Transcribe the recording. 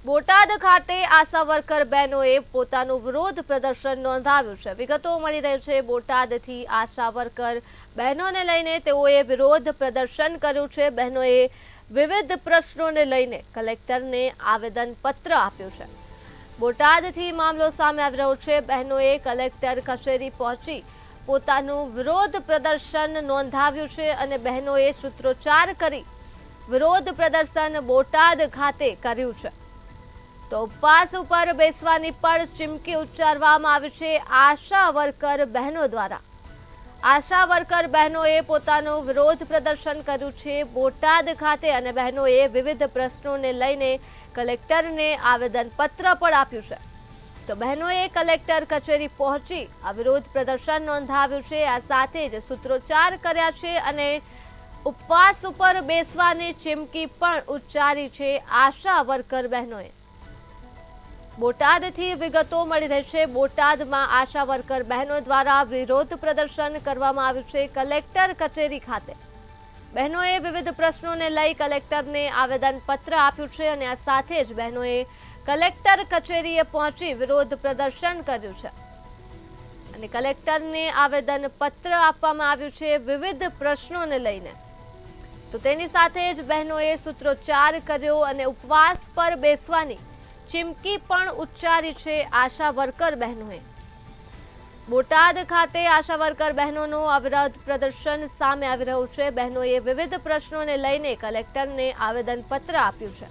બોટાદ ખાતે આશા વર્કર બહેનોએ પોતાનું વિરોધ પ્રદર્શન નોંધાવ્યું છે। વિગતો મળી રહી છે બોટાદથી આશા વર્કર બહેનોને લઈને તેઓએ વિરોધ પ્રદર્શન કર્યું છે। બહેનોએ વિવિધ પ્રશ્નોને લઈને કલેક્ટરને આવેદનપત્ર આપ્યું છે। બોટાદથી મામલો સામે આવી રહ્યો છે। બહેનોએ કલેક્ટર કચેરી પહોંચી પોતાનું વિરોધ પ્રદર્શન નોંધાવ્યું છે અને બહેનોએ સૂત્રોચ્ચાર કરી વિરોધ પ્રદર્શન બોટાદ ખાતે કર્યું છે। તો ઉપવાસ ઉપર બેસવાની પણ ચીમકી ઉચ્ચારવામાં આવી છે આશા વર્કર બહેનો દ્વારા। આશા વર્કર બહેનોએ પોતાનું વિરોધ પ્રદર્શન કર્યું છે બોટાદ ખાતે અને બહેનોએ વિવિધ પ્રશ્નોને લઈને કલેક્ટરને આવેદનપત્ર પણ આપ્યું છે। તો બહેનોએ કલેક્ટર કચેરી પહોંચી આ વિરોધ પ્રદર્શન નોંધાવ્યું છે। આ સાથે જ સૂત્રોચ્ચાર કર્યા છે અને ઉપવાસ ઉપર બેસવાની ચીમકી પણ ઉચ્ચારી છે આશા વર્કર બહેનોએ। બોટાદથી વિગતો મળી રહી છે। બોટાદમાં આશા વર્કર બહેનો દ્વારા વિરોધ પ્રદર્શન કરવામાં આવ્યું છે કલેક્ટર કચેરી ખાતે। બહેનોએ વિવિધ પ્રશ્નોને લઈ કલેક્ટરને આવેદનપત્ર આપ્યું છે અને આ સાથે જ બહેનોએ કલેક્ટર કચેરીએ પહોંચી વિરોધ પ્રદર્શન કર્યું છે અને કલેક્ટરને આવેદનપત્ર આપવામાં આવ્યું છે વિવિધ પ્રશ્નોને લઈને। તો તેની સાથે જ બહેનોએ સૂત્રોચ્ચાર કર્યો અને ઉપવાસ પર બેસવાની ચીમકી પણ ઉચ્ચારી છે આશા વર્કર બહેનોએ। બોટાદ ખાતે આશા વર્કર બહેનોનું અવિરત પ્રદર્શન સામે આવી રહ્યું છે। બહેનોએ વિવિધ પ્રશ્નોને લઈને કલેક્ટરને આવેદનપત્ર આપ્યું છે।